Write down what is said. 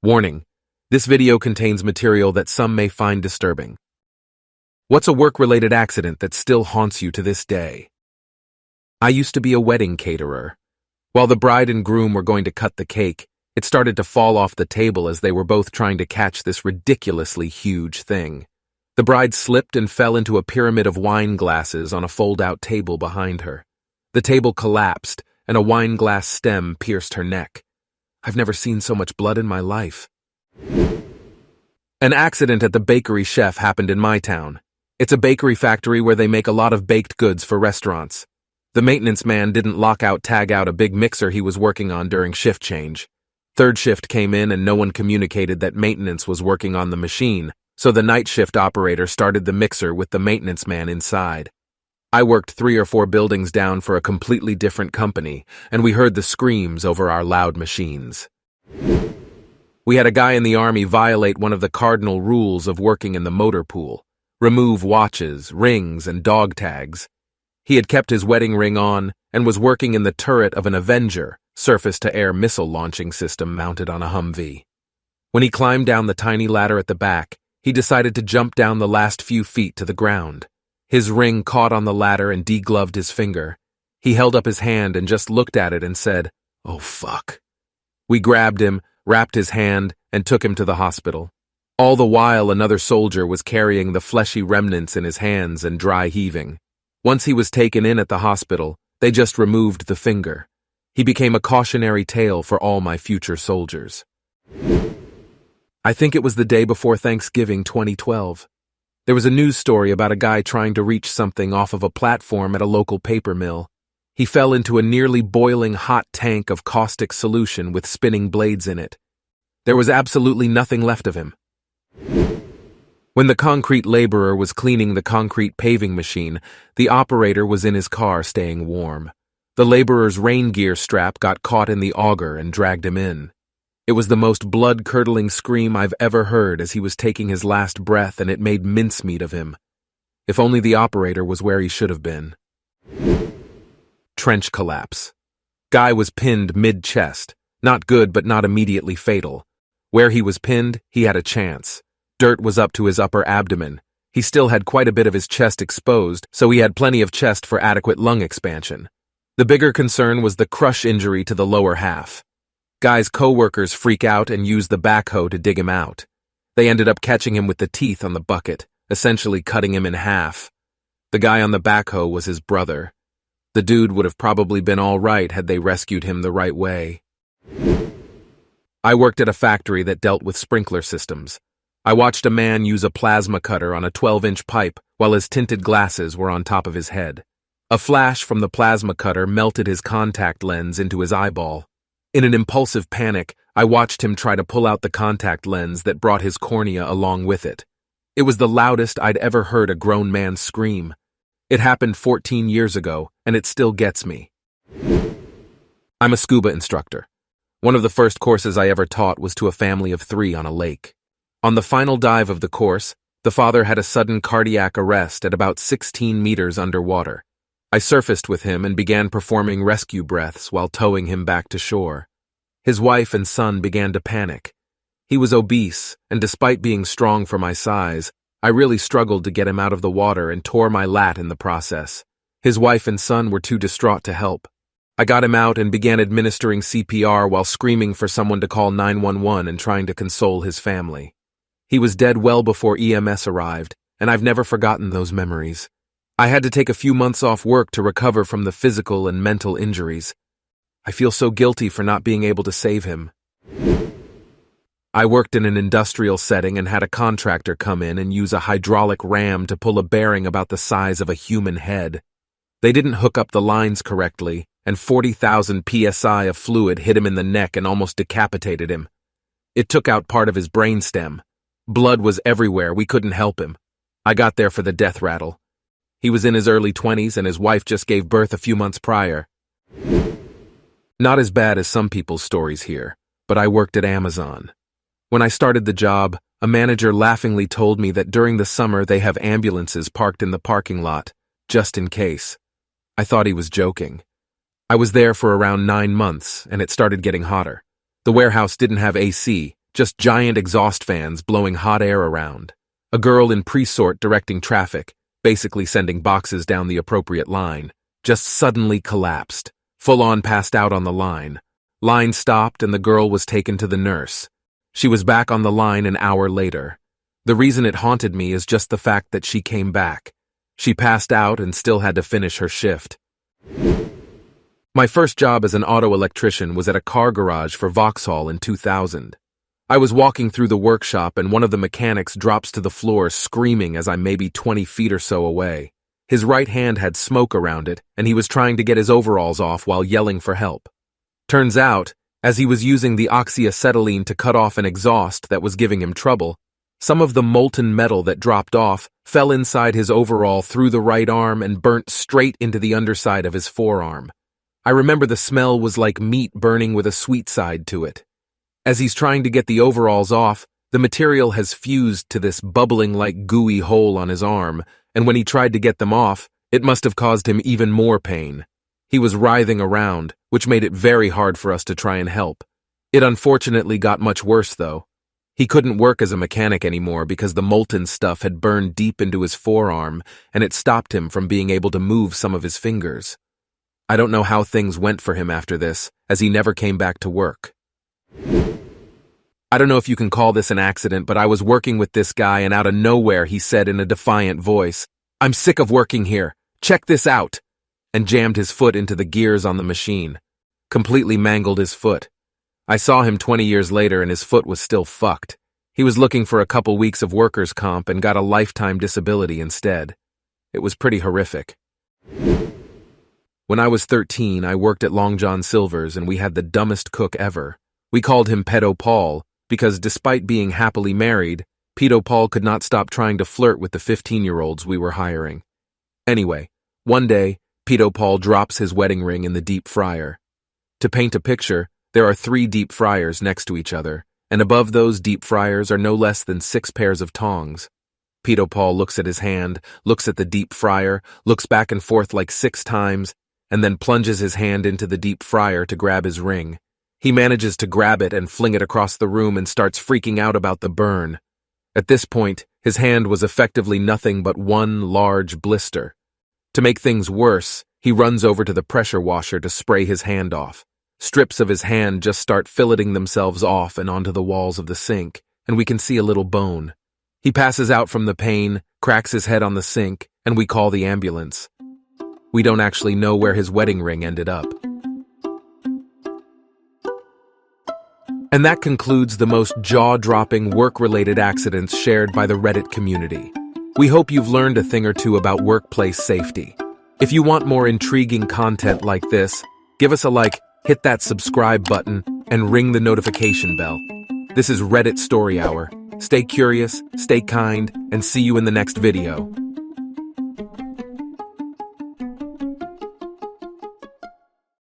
Warning: this video contains material that some may find disturbing. What's a work-related accident that still haunts you to this day? I used to be a wedding caterer. While the bride and groom were going to cut the cake, it started to fall off the table as they were both trying to catch this ridiculously huge thing. The bride slipped and fell into a pyramid of wine glasses on a fold-out table behind her. The table collapsed, and a wine glass stem pierced her neck. I've never seen so much blood in my life. An accident at the bakery chef happened in my town. It's a bakery factory where they make a lot of baked goods for restaurants. The maintenance man didn't tag out a big mixer he was working on during shift change. Third shift came in and no one communicated that maintenance was working on the machine, so the night shift operator started the mixer with the maintenance man inside. I worked 3 or 4 buildings down for a completely different company, and we heard the screams over our loud machines. We had a guy in the army violate one of the cardinal rules of working in the motor pool: remove watches, rings, and dog tags. He had kept his wedding ring on and was working in the turret of an Avenger, surface-to-air missile launching system mounted on a Humvee. When he climbed down the tiny ladder at the back, he decided to jump down the last few feet to the ground. His ring caught on the ladder and degloved his finger. He held up his hand and just looked at it and said, "Oh, fuck." We grabbed him, wrapped his hand, and took him to the hospital. All the while, another soldier was carrying the fleshy remnants in his hands and dry heaving. Once he was taken in at the hospital, they just removed the finger. He became a cautionary tale for all my future soldiers. I think it was the day before Thanksgiving 2012. There was a news story about a guy trying to reach something off of a platform at a local paper mill. He fell into a nearly boiling hot tank of caustic solution with spinning blades in it. There was absolutely nothing left of him. When the concrete laborer was cleaning the concrete paving machine, the operator was in his car staying warm. The laborer's rain gear strap got caught in the auger and dragged him in. It was the most blood-curdling scream I've ever heard as he was taking his last breath, and it made mincemeat of him. If only the operator was where he should have been. Trench collapse. Guy was pinned mid-chest. Not good, but not immediately fatal. Where he was pinned, he had a chance. Dirt was up to his upper abdomen. He still had quite a bit of his chest exposed, so he had plenty of chest for adequate lung expansion. The bigger concern was the crush injury to the lower half. Guy's co-workers freak out and use the backhoe to dig him out. They ended up catching him with the teeth on the bucket, essentially cutting him in half. The guy on the backhoe was his brother. The dude would have probably been all right had they rescued him the right way. I worked at a factory that dealt with sprinkler systems. I watched a man use a plasma cutter on a 12-inch pipe while his tinted glasses were on top of his head. A flash from the plasma cutter melted his contact lens into his eyeball. In an impulsive panic, I watched him try to pull out the contact lens that brought his cornea along with it. It was the loudest I'd ever heard a grown man scream. It happened 14 years ago, and it still gets me. I'm a scuba instructor. One of the first courses I ever taught was to a family of 3 on a lake. On the final dive of the course, the father had a sudden cardiac arrest at about 16 meters underwater. I surfaced with him and began performing rescue breaths while towing him back to shore. His wife and son began to panic. He was obese, and despite being strong for my size, I really struggled to get him out of the water and tore my lat in the process. His wife and son were too distraught to help. I got him out and began administering CPR while screaming for someone to call 911 and trying to console his family. He was dead well before EMS arrived, and I've never forgotten those memories. I had to take a few months off work to recover from the physical and mental injuries. I feel so guilty for not being able to save him. I worked in an industrial setting and had a contractor come in and use a hydraulic ram to pull a bearing about the size of a human head. They didn't hook up the lines correctly, and 40,000 psi of fluid hit him in the neck and almost decapitated him. It took out part of his brainstem. Blood was everywhere, we couldn't help him. I got there for the death rattle. He was in his early 20s and his wife just gave birth a few months prior. Not as bad as some people's stories here, but I worked at Amazon. When I started the job, a manager laughingly told me that during the summer they have ambulances parked in the parking lot, just in case. I thought he was joking. I was there for around 9 months, and it started getting hotter. The warehouse didn't have AC, just giant exhaust fans blowing hot air around. A girl in pre-sort directing traffic, basically sending boxes down the appropriate line, just suddenly collapsed, full-on passed out on the line. Line stopped and the girl was taken to the nurse. She was back on the line an hour later. The reason it haunted me is just the fact that she came back. She passed out and still had to finish her shift. My first job as an auto electrician was at a car garage for Vauxhall in 2000. I was walking through the workshop and one of the mechanics drops to the floor screaming as I'm maybe 20 feet or so away. His right hand had smoke around it and he was trying to get his overalls off while yelling for help. Turns out, as he was using the oxyacetylene to cut off an exhaust that was giving him trouble, some of the molten metal that dropped off fell inside his overall through the right arm and burnt straight into the underside of his forearm. I remember the smell was like meat burning with a sweet side to it. As he's trying to get the overalls off, the material has fused to this bubbling like gooey hole on his arm, and when he tried to get them off, it must have caused him even more pain. He was writhing around, which made it very hard for us to try and help. It unfortunately got much worse though. He couldn't work as a mechanic anymore because the molten stuff had burned deep into his forearm and it stopped him from being able to move some of his fingers. I don't know how things went for him after this, as he never came back to work. I don't know if you can call this an accident, but I was working with this guy and out of nowhere he said in a defiant voice, "I'm sick of working here. Check this out," and jammed his foot into the gears on the machine. Completely mangled his foot. I saw him 20 years later and his foot was still fucked. He was looking for a couple weeks of workers' comp and got a lifetime disability instead. It was pretty horrific. When I was 13, I worked at Long John Silver's and we had the dumbest cook ever. We called him Pedo Paul because despite being happily married, Pedo Paul could not stop trying to flirt with the 15-year-olds we were hiring. Anyway, one day, Pedo Paul drops his wedding ring in the deep fryer. To paint a picture, there are 3 deep fryers next to each other, and above those deep fryers are no less than 6 pairs of tongs. Pedo Paul looks at his hand, looks at the deep fryer, looks back and forth like 6 times, and then plunges his hand into the deep fryer to grab his ring. He manages to grab it and fling it across the room and starts freaking out about the burn. At this point, his hand was effectively nothing but one large blister. To make things worse, he runs over to the pressure washer to spray his hand off. Strips of his hand just start filleting themselves off and onto the walls of the sink, and we can see a little bone. He passes out from the pain, cracks his head on the sink, and we call the ambulance. We don't actually know where his wedding ring ended up. And that concludes the most jaw-dropping work-related accidents shared by the Reddit community. We hope you've learned a thing or two about workplace safety. If you want more intriguing content like this, give us a like, hit that subscribe button, and ring the notification bell. This is Reddit Story Hour. Stay curious, stay kind, and see you in the next video.